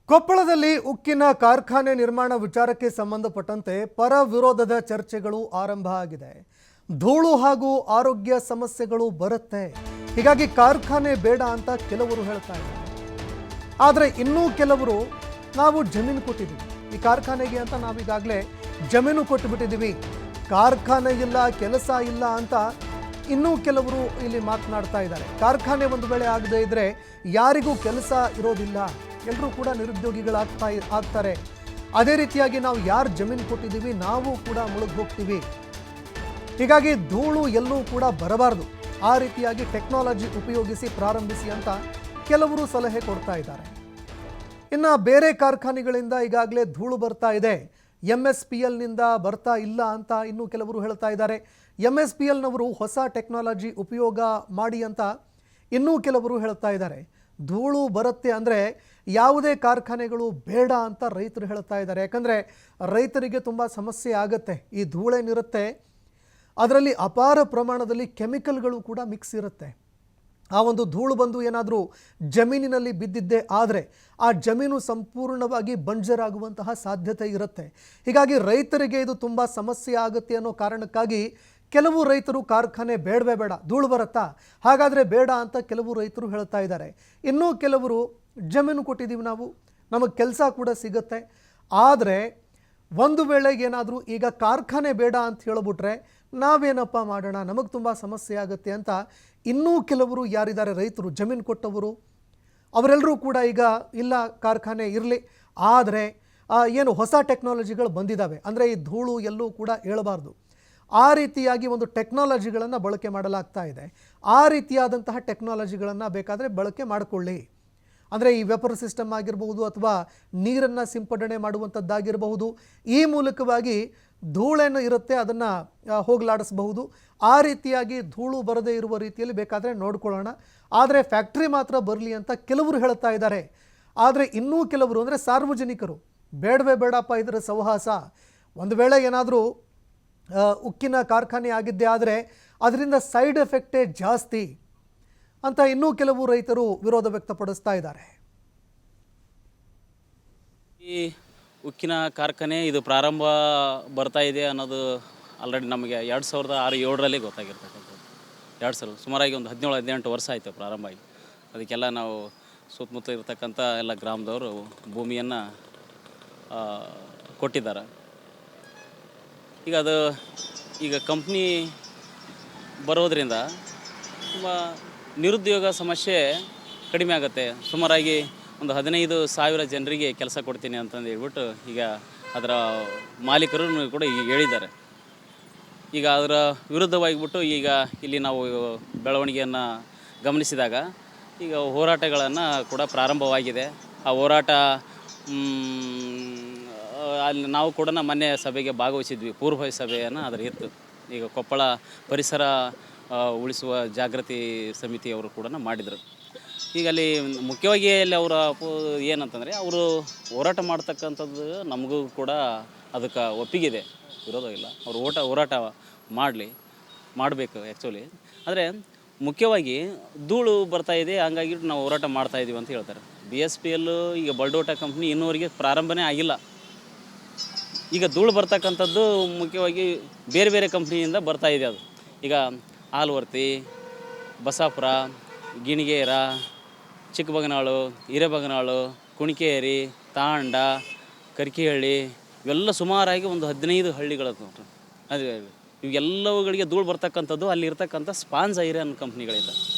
ಕೊಪ್ಪಳದಲ್ಲಿ ಉಕ್ಕಿನ ಕಾರ್ಖಾನೆ ನಿರ್ಮಾಣ ವಿಚಾರಕ್ಕೆ ಸಂಬಂಧಪಟ್ಟಂತೆ ಪರ ವಿರೋಧದ ಚರ್ಚೆಗಳು ಆರಂಭ ಆಗಿದೆ. ಧೂಳು ಹಾಗೂ ಆರೋಗ್ಯ ಸಮಸ್ಯೆಗಳು ಬರುತ್ತೆ, ಹೀಗಾಗಿ ಕಾರ್ಖಾನೆ ಬೇಡ ಅಂತ ಕೆಲವರು ಹೇಳ್ತಾ ಇದ್ದಾರೆ. ಆದರೆ ಇನ್ನೂ ಕೆಲವರು ನಾವು ಜಮೀನು ಕೊಟ್ಟಿದ್ದೀವಿ ಈ ಕಾರ್ಖಾನೆಗೆ ಅಂತ, ನಾವೀಗಾಗಲೇ ಜಮೀನು ಕೊಟ್ಟುಬಿಟ್ಟಿದ್ದೀವಿ, ಕಾರ್ಖಾನೆ ಇಲ್ಲ ಕೆಲಸ ಇಲ್ಲ ಅಂತ ಇನ್ನೂ ಕೆಲವರು ಇಲ್ಲಿ ಮಾತನಾಡ್ತಾ ಇದ್ದಾರೆ. ಕಾರ್ಖಾನೆ ಒಂದು ವೇಳೆ ಆಗದೇ ಇದ್ರೆ ಯಾರಿಗೂ ಕೆಲಸ ಇರೋದಿಲ್ಲ, ಎಲ್ಲರೂ ಕೂಡ ನಿರುದ್ಯೋಗಿಗಳಾಗ್ತಾರೆ. ಅದೇ ರೀತಿಯಾಗಿ ನಾವು ಯಾರು ಜಮೀನು ಕೊಟ್ಟಿದ್ದೀವಿ ನಾವು ಕೂಡ ಮುಳುಗಿ ಹೋಗ್ತೀವಿ, ಹೀಗಾಗಿ ಧೂಳು ಎಲ್ಲೂ ಕೂಡ ಬರಬಾರ್ದು, ಆ ರೀತಿಯಾಗಿ ಟೆಕ್ನಾಲಜಿ ಉಪಯೋಗಿಸಿ ಪ್ರಾರಂಭಿಸಿ ಅಂತ ಕೆಲವರು ಸಲಹೆ ಕೊಡ್ತಾ ಇದ್ದಾರೆ. ಇನ್ನು ಬೇರೆ ಕಾರ್ಖಾನೆಗಳಿಂದ ಈಗಾಗಲೇ ಧೂಳು ಬರ್ತಾ ಇದೆ, MSPLನಿಂದ ಬರ್ತಾ ಇಲ್ಲ ಅಂತ ಇನ್ನೂ ಕೆಲವರು ಹೇಳ್ತಾ ಇದ್ದಾರೆ. MSPLನವರು ಹೊಸ ಟೆಕ್ನಾಲಜಿ ಉಪಯೋಗ ಮಾಡಿ ಅಂತ ಇನ್ನೂ ಕೆಲವರು ಹೇಳ್ತಾ ಇದ್ದಾರೆ. ಧೂಳು ಬರುತ್ತೆ ಅಂದರೆ ಯಾವುದೇ ಕಾರ್ಖಾನೆಗಳು ಬೇಡ ಅಂತ ರೈತರು ಹೇಳ್ತಾ ಇದ್ದಾರೆ. ಯಾಕಂದರೆ ರೈತರಿಗೆ ತುಂಬ ಸಮಸ್ಯೆ ಆಗುತ್ತೆ. ಈ ಧೂಳೇನಿರುತ್ತೆ ಅದರಲ್ಲಿ ಅಪಾರ ಪ್ರಮಾಣದಲ್ಲಿ ಕೆಮಿಕಲ್ಗಳು ಕೂಡ ಮಿಕ್ಸ್ ಇರುತ್ತೆ. ಆ ಒಂದು ಧೂಳು ಬಂದು ಏನಾದರೂ ಜಮೀನಿನಲ್ಲಿ ಬಿದ್ದಿದ್ದೇ ಆದರೆ ಆ ಜಮೀನು ಸಂಪೂರ್ಣವಾಗಿ ಬಂಜರಾಗುವಂತಹ ಸಾಧ್ಯತೆ ಇರುತ್ತೆ. ಹೀಗಾಗಿ ರೈತರಿಗೆ ಇದು ತುಂಬ ಸಮಸ್ಯೆ ಆಗುತ್ತೆ ಅನ್ನೋ ಕಾರಣಕ್ಕಾಗಿ ಕೆಲವು ರೈತರು ಕಾರ್ಖಾನೆ ಬೇಡವೇ ಬೇಡ, ಧೂಳು ಬರುತ್ತಾ ಹಾಗಾದರೆ ಬೇಡ ಅಂತ ಕೆಲವು ರೈತರು ಹೇಳ್ತಾ ಇದ್ದಾರೆ. ಇನ್ನೂ ಕೆಲವರು ಜಮೀನು ಕೊಟ್ಟಿದ್ದೀವಿ ನಾವು, ನಮಗೆ ಕೆಲಸ ಕೂಡ ಸಿಗುತ್ತೆ, ಆದರೆ ಒಂದು ವೇಳೆ ಏನಾದರೂ ಈಗ ಕಾರ್ಖಾನೆ ಬೇಡ ಅಂತ ಹೇಳಿಬಿಟ್ರೆ ನಾವೇನಪ್ಪ ಮಾಡೋಣ, ನಮಗೆ ತುಂಬ ಸಮಸ್ಯೆ ಆಗುತ್ತೆ ಅಂತ ಇನ್ನೂ ಕೆಲವರು ಯಾರಿದ್ದಾರೆ ರೈತರು ಜಮೀನು ಕೊಟ್ಟವರು ಅವರೆಲ್ಲರೂ ಕೂಡ ಈಗ ಇಲ್ಲ ಕಾರ್ಖಾನೆ ಇರಲಿ, ಆದರೆ ಏನು ಹೊಸ ಟೆಕ್ನಾಲಜಿಗಳು ಬಂದಿದ್ದಾವೆ ಅಂದರೆ ಈ ಧೂಳು ಎಲ್ಲೂ ಕೂಡ ಏಳಬಾರ್ದು, ಆ ರೀತಿಯಾಗಿ ಒಂದು ಟೆಕ್ನಾಲಜಿಗಳನ್ನು ಬಳಕೆ ಮಾಡಲಾಗ್ತಾ ಇದೆ. ಆ ರೀತಿಯಾದಂತಹ ಟೆಕ್ನಾಲಜಿಗಳನ್ನು ಬೇಕಾದರೆ ಬಳಕೆ ಮಾಡಿಕೊಳ್ಳಿ. ಅಂದರೆ ಈ ವೆಪರ್ ಸಿಸ್ಟಮ್ ಆಗಿರಬಹುದು ಅಥವಾ ನೀರನ್ನು ಸಿಂಪಡಣೆ ಮಾಡುವಂಥದ್ದಾಗಿರಬಹುದು, ಈ ಮೂಲಕವಾಗಿ ಧೂಳೇನು ಇರುತ್ತೆ ಅದನ್ನು ಹೋಗಲಾಡಿಸಬಹುದು. ಆ ರೀತಿಯಾಗಿ ಧೂಳು ಬರದೇ ಇರುವ ರೀತಿಯಲ್ಲಿ ಬೇಕಾದರೆ ನೋಡ್ಕೊಳ್ಳೋಣ, ಆದರೆ ಫ್ಯಾಕ್ಟ್ರಿ ಮಾತ್ರ ಬರಲಿ ಅಂತ ಕೆಲವರು ಹೇಳ್ತಾ ಇದ್ದಾರೆ. ಆದರೆ ಇನ್ನೂ ಕೆಲವರು ಅಂದರೆ ಸಾರ್ವಜನಿಕರು ಬೇಡವೇ ಬೇಡಪ್ಪ ಇದರ ಸಹವಾಸ, ಒಂದು ವೇಳೆ ಏನಾದರೂ ಉಕ್ಕಿನ ಕಾರ್ಖಾನೆ ಆಗಿದ್ದೇ ಆದರೆ ಅದರಿಂದ ಸೈಡ್ ಎಫೆಕ್ಟೇ ಜಾಸ್ತಿ ಅಂತ ಇನ್ನೂ ಕೆಲವು ರೈತರು ವಿರೋಧ ವ್ಯಕ್ತಪಡಿಸ್ತಾ ಇದ್ದಾರೆ. ಈ ಉಕ್ಕಿನ ಕಾರ್ಖಾನೆ ಇದು ಪ್ರಾರಂಭ ಬರ್ತಾ ಇದೆ ಅನ್ನೋದು ಆಲ್ರೆಡಿ ನಮಗೆ 2006-2007ರಲ್ಲಿ ಗೊತ್ತಾಗಿರ್ತಕ್ಕಂಥದ್ದು. 2000 ಸುಮಾರಾಗಿ ಒಂದು 17-18 ವರ್ಷ ಆಯಿತು ಪ್ರಾರಂಭ ಆಗಿ. ಅದಕ್ಕೆಲ್ಲ ನಾವು ಸುತ್ತಮುತ್ತ ಇರತಕ್ಕಂಥ ಎಲ್ಲ ಗ್ರಾಮದವರು ಭೂಮಿಯನ್ನು ಕೊಟ್ಟಿದ್ದಾರೆ. ಈಗ ಕಂಪ್ನಿ ಬರೋದರಿಂದ ತುಂಬ ನಿರುದ್ಯೋಗ ಸಮಸ್ಯೆ ಕಡಿಮೆ ಆಗುತ್ತೆ. ಸುಮಾರಾಗಿ ಒಂದು 15,000 ಜನರಿಗೆ ಕೆಲಸ ಕೊಡ್ತೀನಿ ಅಂತಂದು ಹೇಳ್ಬಿಟ್ಟು ಈಗ ಅದರ ಮಾಲೀಕರು ಕೂಡ ಈಗ ಹೇಳಿದ್ದಾರೆ. ಈಗ ಅದರ ವಿರುದ್ಧವಾಗಿಬಿಟ್ಟು ಈಗ ಇಲ್ಲಿ ನಾವು ಬೆಳವಣಿಗೆಯನ್ನು ಗಮನಿಸಿದಾಗ ಈಗ ಹೋರಾಟಗಳನ್ನು ಕೂಡ ಪ್ರಾರಂಭವಾಗಿದೆ. ಆ ಹೋರಾಟ ಅಲ್ಲಿ ನಾವು ಕೂಡ ಮೊನ್ನೆ ಸಭೆಗೆ ಭಾಗವಹಿಸಿದ್ವಿ, ಪೂರ್ವಭಾವಿ ಸಭೆಯನ್ನು ಅದರ ಇತ್ತು. ಈಗ ಕೊಪ್ಪಳ ಪರಿಸರ ಉಳಿಸುವ ಜಾಗೃತಿ ಸಮಿತಿಯವರು ಕೂಡ ಮಾಡಿದರು. ಈಗ ಅಲ್ಲಿ ಮುಖ್ಯವಾಗಿ ಅಲ್ಲಿ ಅವರ ಏನಂತಂದರೆ ಅವರು ಹೋರಾಟ ಮಾಡ್ತಕ್ಕಂಥದ್ದು ನಮಗೂ ಕೂಡ ಅದಕ್ಕೆ ಒಪ್ಪಿಗಿದೆ, ವಿರೋಧ ಇಲ್ಲ. ಅವರು ಹೋರಾಟ ಮಾಡಬೇಕು ಆ್ಯಕ್ಚುಲಿ. ಆದರೆ ಮುಖ್ಯವಾಗಿ ಧೂಳು ಬರ್ತಾಯಿದೆ, ಹಂಗಾಗಿ ನಾವು ಹೋರಾಟ ಮಾಡ್ತಾಯಿದ್ದೀವಿ ಅಂತ ಹೇಳ್ತಾರೆ. BSPL ಈಗ ಬಲ್ಡೋಟ ಕಂಪ್ನಿ ಇನ್ನೂವರೆಗೆ ಪ್ರಾರಂಭನೇ ಆಗಿಲ್ಲ. ಈಗ ಧೂಳು ಬರ್ತಕ್ಕಂಥದ್ದು ಮುಖ್ಯವಾಗಿ ಬೇರೆ ಬೇರೆ ಕಂಪ್ನಿಯಿಂದ ಬರ್ತಾಯಿದೆ. ಅದು ಈಗ ಆಲ್ವರ್ತಿ, ಬಸಾಪುರ, ಗಿಣಿಗೇರ, ಚಿಕ್ಕಬಗನಾಳು, ಹಿರೇಬಗನಾಳು, ಕುಣಿಕೇರಿ, ತಾಂಡ, ಕರ್ಕಿಹಳ್ಳಿ ಇವೆಲ್ಲ ಸುಮಾರಾಗಿ ಒಂದು 15 ಹಳ್ಳಿಗಳದು. ಅದು ಇವೆಲ್ಲವುಗಳಿಗೆ ಧೂಳು ಬರ್ತಕ್ಕಂಥದ್ದು ಅಲ್ಲಿ ಇರ್ತಕ್ಕಂಥ ಸ್ಪಾಂಜ್ ಐರನ್ ಕಂಪ್ನಿಗಳಿಂದ,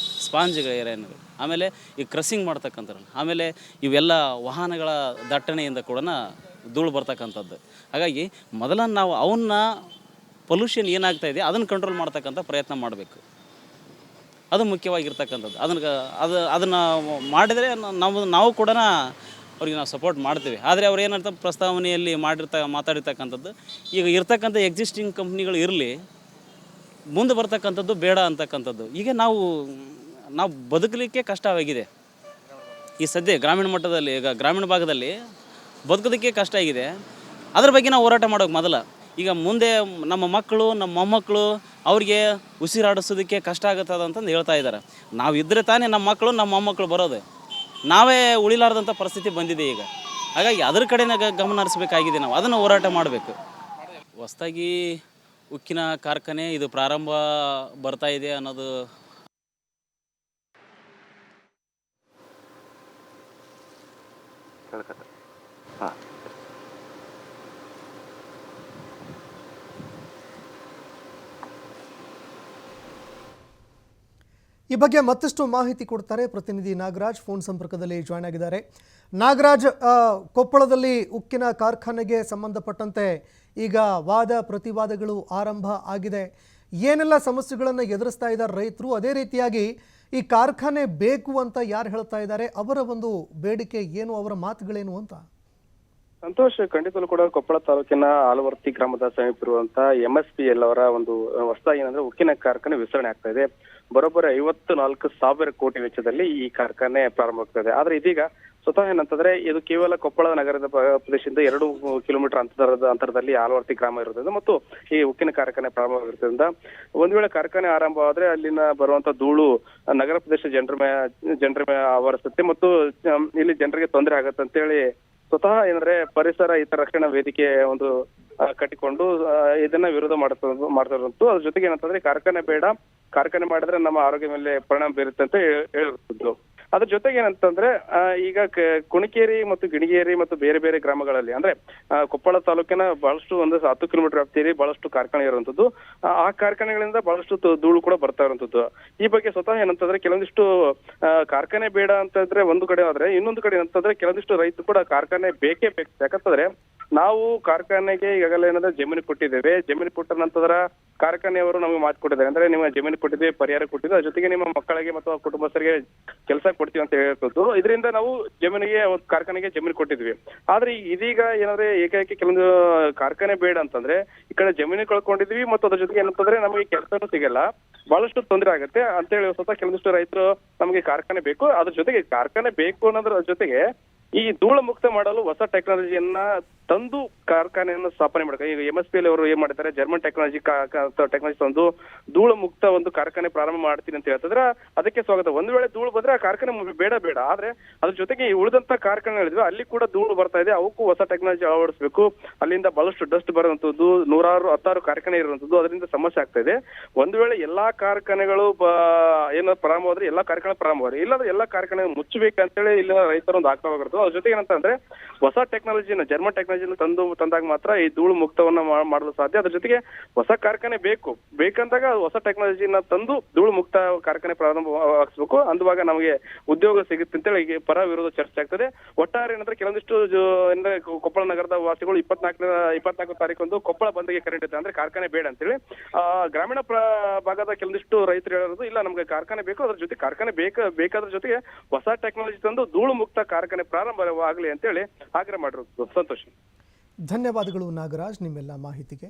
ಸ್ಪಾಂಜ್ ಐರನ್ಗಳು. ಆಮೇಲೆ ಈ ಕ್ರಸಿಂಗ್ ಮಾಡ್ತಕ್ಕಂಥದ್ದು, ಆಮೇಲೆ ಇವೆಲ್ಲ ವಾಹನಗಳ ದಟ್ಟಣೆಯಿಂದ ಕೂಡ ಧೂಳು ಬರ್ತಕ್ಕಂಥದ್ದು. ಹಾಗಾಗಿ ಮೊದಲ ನಾವು ಅವನ್ನ ಪೊಲ್ಯೂಷನ್ ಏನಾಗ್ತಾಯಿದೆ ಅದನ್ನು ಕಂಟ್ರೋಲ್ ಮಾಡ್ತಕ್ಕಂಥ ಪ್ರಯತ್ನ ಮಾಡಬೇಕು, ಅದು ಮುಖ್ಯವಾಗಿರ್ತಕ್ಕಂಥದ್ದು. ಅದನ್ನು ಮಾಡಿದರೆ ನಾವು ಕೂಡ ಅವ್ರಿಗೆ ನಾವು ಸಪೋರ್ಟ್ ಮಾಡ್ತೀವಿ. ಆದರೆ ಅವ್ರು ಏನಂತ ಪ್ರಸ್ತಾವನೆಯಲ್ಲಿ ಮಾತಾಡಿರ್ತಕ್ಕಂಥದ್ದು ಈಗ ಇರ್ತಕ್ಕಂಥ ಎಕ್ಸಿಸ್ಟಿಂಗ್ ಕಂಪ್ನಿಗಳು ಇರಲಿ, ಮುಂದೆ ಬರ್ತಕ್ಕಂಥದ್ದು ಬೇಡ ಅಂತಕ್ಕಂಥದ್ದು. ಈಗ ನಾವು ಬದುಕಲಿಕ್ಕೆ ಕಷ್ಟವಾಗಿದೆ ಈ ಸದ್ಯ ಗ್ರಾಮೀಣ ಮಟ್ಟದಲ್ಲಿ. ಈಗ ಗ್ರಾಮೀಣ ಭಾಗದಲ್ಲಿ ಬದುಕೋದಕ್ಕೆ ಕಷ್ಟ ಆಗಿದೆ. ಅದ್ರ ಬಗ್ಗೆ ನಾವು ಹೋರಾಟ ಮಾಡೋಕೆ ಮೊದಲ. ಈಗ ಮುಂದೆ ನಮ್ಮ ಮಕ್ಕಳು, ನಮ್ಮ ಮೊಮ್ಮಕ್ಕಳು ಅವ್ರಿಗೆ ಉಸಿರಾಡಿಸೋದಕ್ಕೆ ಕಷ್ಟ ಆಗುತ್ತದೆ ಅಂತಂದು ಹೇಳ್ತಾ ಇದ್ದಾರೆ. ನಾವು ಇದ್ದರೆ ತಾನೇ ನಮ್ಮ ಮಕ್ಕಳು, ನಮ್ಮ ಮೊಮ್ಮಕ್ಕಳು ಬರೋದು. ನಾವೇ ಉಳಿಲಾರ್ದಂಥ ಪರಿಸ್ಥಿತಿ ಬಂದಿದೆ. ಈಗ ಹಾಗಾಗಿ ಅದ್ರ ಕಡೆನೇ ಗಮನ ಹರಿಸ್ಬೇಕಾಗಿದೆ. ನಾವು ಅದನ್ನು ಹೋರಾಟ ಮಾಡಬೇಕು. ಹೊಸದಾಗಿ ಉಕ್ಕಿನ ಕಾರ್ಖಾನೆ ಇದು ಪ್ರಾರಂಭ ಬರ್ತಾ ಇದೆ ಅನ್ನೋದು ಹಾಂ. ಈ ಬಗ್ಗೆ ಮತ್ತಷ್ಟು ಮಾಹಿತಿ ಕೊಡ್ತಾರೆ ಪ್ರತಿನಿಧಿ ನಾಗರಾಜ್, ಫೋನ್ ಸಂಪರ್ಕದಲ್ಲಿ ಜಾಯ್ನ್ ಆಗಿದ್ದಾರೆ. ನಾಗರಾಜ್, ಕೊಪ್ಪಳದಲ್ಲಿ ಉಕ್ಕಿನ ಕಾರ್ಖಾನೆಗೆ ಸಂಬಂಧಪಟ್ಟಂತೆ ಈಗ ವಾದ ಪ್ರತಿವಾದಗಳು ಆರಂಭ ಆಗಿದೆ. ಏನೆಲ್ಲ ಸಮಸ್ಯೆಗಳನ್ನು ಎದುರಿಸ್ತಾ ಇದ್ದಾರೆ ರೈತರು, ಅದೇ ರೀತಿಯಾಗಿ ಈ ಕಾರ್ಖಾನೆ ಬೇಕು ಅಂತ ಯಾರು ಹೇಳ್ತಾ ಇದ್ದಾರೆ, ಅವರ ಒಂದು ಬೇಡಿಕೆ ಏನು, ಅವರ ಮಾತುಗಳೇನು ಅಂತ? ಸಂತೋಷ್, ಖಂಡಿತಲು ಕೂಡ ಕೊಪ್ಪಳ ತಾಲೂಕಿನ ಆಲವರ್ತಿ ಗ್ರಾಮದ ಸಮೀಪ ಇರುವಂತಹ MSPL ಅವರ ಒಂದು ಹೊಸದಾಗಿ ಏನಂದ್ರೆ ಉಕ್ಕಿನ ಕಾರ್ಖಾನೆ ವಿಸ್ತರಣೆ ಆಗ್ತಾ ಇದೆ. ಬರೋಬ್ಬರಿ 54,000 ಕೋಟಿ ವೆಚ್ಚದಲ್ಲಿ ಈ ಕಾರ್ಖಾನೆ ಪ್ರಾರಂಭ ಆಗ್ತದೆ. ಆದ್ರೆ ಇದೀಗ ಸ್ವತಃ ಏನಂತಂದ್ರೆ ಇದು ಕೇವಲ ಕೊಪ್ಪಳ ನಗರದ ಪ್ರದೇಶದಿಂದ 2 ಕಿಲೋಮೀಟರ್ ಅಂತರದಲ್ಲಿ ಆಲವರ್ತಿ ಗ್ರಾಮ ಇರೋದ್ರಿಂದ ಮತ್ತು ಈ ಉಕ್ಕಿನ ಕಾರ್ಖಾನೆ ಪ್ರಾರಂಭವಾಗಿರೋದ್ರಿಂದ ಒಂದ್ ವೇಳೆ ಕಾರ್ಖಾನೆ ಆರಂಭವಾದ್ರೆ ಅಲ್ಲಿನ ಬರುವಂತ ಧೂಳು ನಗರ ಪ್ರದೇಶ ಜನರ ಆವರಿಸುತ್ತೆ ಮತ್ತು ಇಲ್ಲಿ ಜನರಿಗೆ ತೊಂದರೆ ಆಗತ್ತೆ ಅಂತ ಹೇಳಿ ಸ್ವತಃ ಏನಂದ್ರೆ ಪರಿಸರ ಹಿತರಕ್ಷಣಾ ವೇದಿಕೆ ಒಂದು ಕಟ್ಟಿಕೊಂಡು ಇದನ್ನ ವಿರೋಧ ಮಾಡ್ತಾರಂತೂ. ಅದ್ರ ಜೊತೆಗೆ ಏನಂತಂದ್ರೆ ಕಾರ್ಖಾನೆ ಬೇಡ, ಕಾರ್ಖಾನೆ ಮಾಡಿದ್ರೆ ನಮ್ಮ ಆರೋಗ್ಯ ಮೇಲೆ ಪರಿಣಾಮ ಬೀರುತ್ತೆ ಅಂತ ಹೇಳಿರ್ತಿದ್ರು. ಅದ್ರ ಜೊತೆಗೆ ಏನಂತಂದ್ರೆ ಈಗ ಕುಣಿಕೇರಿ ಮತ್ತು ಗಿಣಿಗೇರಿ ಮತ್ತು ಬೇರೆ ಬೇರೆ ಗ್ರಾಮಗಳಲ್ಲಿ ಅಂದ್ರೆ ಕೊಪ್ಪಳ ತಾಲೂಕಿನ ಬಹಳಷ್ಟು ಒಂದು 10 ಕಿಲೋಮೀಟರ್ ವ್ಯಾಪ್ತಿಯಲ್ಲಿ ಬಹಳಷ್ಟು ಕಾರ್ಖಾನೆ ಇರುವಂತದ್ದು. ಆ ಕಾರ್ಖಾನೆಗಳಿಂದ ಬಹಳಷ್ಟು ಧೂಳು ಕೂಡ ಬರ್ತಾ ಇರುವಂತದ್ದು. ಈ ಬಗ್ಗೆ ಸ್ವತಃ ಏನಂತಂದ್ರೆ ಕೆಲವೊಂದಿಷ್ಟು ಕಾರ್ಖಾನೆ ಬೇಡ ಅಂತಂದ್ರೆ ಒಂದು ಕಡೆ ಆದ್ರೆ, ಇನ್ನೊಂದು ಕಡೆ ಏನಂತಂದ್ರೆ ಕೆಲವೊಂದಿಷ್ಟು ರೈತರು ಕೂಡ ಕಾರ್ಖಾನೆ ಬೇಕೇ ಬೇಕು. ಯಾಕಂತಂದ್ರೆ ನಾವು ಕಾರ್ಖಾನೆಗೆ ಈಗಾಗಲೇ ಏನಂದ್ರೆ ಜಮೀನು ಕೊಟ್ಟಿದ್ದೇವೆ. ಜಮೀನು ಕೊಟ್ಟ ನಂತರ ಕಾರ್ಖಾನೆಯವರು ನಮಗೆ ಮಾತು ಕೊಟ್ಟಿದ್ದಾರೆ, ಅಂದ್ರೆ ನಿಮ್ಮ ಜಮೀನು ಕೊಟ್ಟಿದ್ದೇವೆ, ಪರಿಹಾರ ಕೊಟ್ಟಿದ್ದು, ಅದ್ರ ಜೊತೆಗೆ ನಿಮ್ಮ ಮಕ್ಕಳಿಗೆ ಮತ್ತು ಕುಟುಂಬಸ್ಥರಿಗೆ ಕೆಲಸ ಕೊಡ್ತೀವಿ ಅಂತ ಹೇಳಿರ್ತದ್ದು. ಇದರಿಂದ ನಾವು ಜಮೀನಿಗೆ ಕಾರ್ಖಾನೆಗೆ ಜಮೀನು ಕೊಟ್ಟಿದ್ವಿ. ಆದ್ರೆ ಇದೀಗ ಏನಂದ್ರೆ ಏಕಾಏಕಿ ಕೆಲವೊಂದು ಕಾರ್ಖಾನೆ ಬೇಡ ಅಂತಂದ್ರೆ ಈ ಕಡೆ ಜಮೀನು ಕಳ್ಕೊಂಡಿದ್ವಿ ಮತ್ತು ಅದ್ರ ಜೊತೆಗೆ ಏನಂತಂದ್ರೆ ನಮಗೆ ಕೆಲಸನೂ ಸಿಗಲ್ಲ, ಬಹಳಷ್ಟು ತೊಂದರೆ ಆಗುತ್ತೆ ಅಂತೇಳಿ ಸ್ವತಃ ಕೆಲವೊಂದಿಷ್ಟು ರೈತರು ನಮಗೆ ಕಾರ್ಖಾನೆ ಬೇಕು, ಅದ್ರ ಜೊತೆಗೆ ಕಾರ್ಖಾನೆ ಬೇಕು ಅನ್ನೋದ್ರ ಜೊತೆಗೆ ಈ ಧೂಳು ಮುಕ್ತ ಮಾಡಲು ಹೊಸ ಟೆಕ್ನಾಲಜಿಯನ್ನ ತಂದು ಕಾರ್ಖಾನೆಯನ್ನು ಸ್ಥಾಪನೆ ಮಾಡ್ತಾರೆ. ಈಗ MSPL ಅವರು ಏನ್ ಮಾಡ್ತಾರೆ, ಜರ್ಮನ್ ಟೆಕ್ನಾಲಜಿ ತಂದು ಧೂಳು ಮುಕ್ತ ಒಂದು ಕಾರ್ಖಾನೆ ಪ್ರಾರಂಭ ಮಾಡ್ತೀನಿ ಅಂತ ಹೇಳ್ತಿದ್ರೆ ಅದಕ್ಕೆ ಸ್ವಾಗತ. ಒಂದ್ ವೇಳೆ ಧೂಳು ಬಂದ್ರೆ ಆ ಕಾರ್ಖಾನೆ ಬೇಡ, ಆದ್ರೆ ಅದ್ರ ಜೊತೆಗೆ ಈ ಉಳಿದಂತ ಕಾರ್ಖಾನೆಗಳಿದ್ವಿ ಅಲ್ಲಿ ಕೂಡ ಧೂಳು ಬರ್ತಾ ಇದೆ, ಅವಕ್ಕೂ ಹೊಸ ಟೆಕ್ನಾಲಜಿ ಅಳವಡಿಸಬೇಕು. ಅಲ್ಲಿಂದ ಬಹಳಷ್ಟು ಡಸ್ಟ್ ಬರುವಂತದ್ದು, 116 ಕಾರ್ಖಾನೆ ಇರುವಂತದ್ದು, ಅದರಿಂದ ಸಮಸ್ಯೆ ಆಗ್ತಾ ಇದೆ. ಒಂದ್ ವೇಳೆ ಎಲ್ಲಾ ಕಾರ್ಖಾನೆಗಳು ಏನೋ ಪ್ರಾರಂಭವಾದ್ರೆ ಎಲ್ಲಾ ಕಾರ್ಖಾನೆ ಪ್ರಾರಂಭವಾದ್ರೆ, ಇಲ್ಲಾಂದ್ರೆ ಎಲ್ಲಾ ಕಾರ್ಖಾನೆ ಮುಚ್ಚಬೇಕಂತೇಳಿ ಇಲ್ಲಿನ ರೈತರೊಂದು ಆಗ್ರಹವಾಗಿರ್ತದೆ. ಅದ್ರ ಜೊತೆಗೆ ಏನಂತಂದ್ರೆ ಹೊಸ ಟೆಕ್ನಾಲಜಿನ ಜರ್ಮನ್ ಟೆಕ್ನಾಲಜಿ ತಂದಾಗ ಮಾತ್ರ ಈ ಧೂಳು ಮುಕ್ತವನ್ನ ಮಾಡಲು ಸಾಧ್ಯ. ಅದ್ರ ಜೊತೆಗೆ ಹೊಸ ಕಾರ್ಖಾನೆ ಬೇಕಂದಾಗ ಹೊಸ ಟೆಕ್ನಾಲಜಿನ ತಂದು ಧೂಳು ಮುಕ್ತ ಕಾರ್ಖಾನೆ ಪ್ರಾರಂಭವಾಗಿಸಬೇಕು. ಅಂದುವಾಗ ನಮಗೆ ಉದ್ಯೋಗ ಸಿಗುತ್ತೆ ಅಂತೇಳಿ ಈಗ ಪರ ವಿರೋಧ ಚರ್ಚೆ ಆಗ್ತದೆ. ಒಟ್ಟಾರೆ ಏನಂದ್ರೆ ಕೆಲವೊಂದಿಷ್ಟು ಅಂದ್ರೆ ಕೊಪ್ಪಳ ನಗರದ ವಾಸಿಗಳು 24 ತಾರೀಕು ಕೊಪ್ಪಳ ಬಂದ್ಗೆ ಕರೆ ಇಟ್ಟಿದ್ದಾರೆ, ಅಂದ್ರೆ ಕಾರ್ಖಾನೆ ಬೇಡ ಅಂತೇಳಿ. ಗ್ರಾಮೀಣ ಭಾಗದ ಕೆಲವೊಂದಿಷ್ಟು ರೈತರು ಹೇಳೋದು ಇಲ್ಲ, ನಮ್ಗೆ ಕಾರ್ಖಾನೆ ಬೇಕು, ಅದ್ರ ಜೊತೆ ಕಾರ್ಖಾನೆ ಬೇಕಾದ್ರ ಜೊತೆಗೆ ಹೊಸ ಟೆಕ್ನಾಲಜಿ ತಂದು ಧೂಳು ಮುಕ್ತ ಕಾರ್ಖಾನೆ ಪ್ರಾರಂಭವಾಗಲಿ ಅಂತೇಳಿ ಆಗ್ರಹ ಮಾಡಿರೋದು. ಸಂತೋಷ. ಧನ್ಯವಾದಗಳು ನಾಗರಾಜ್ ನಿಮ್ಮೆಲ್ಲ ಮಾಹಿತಿಗೆ.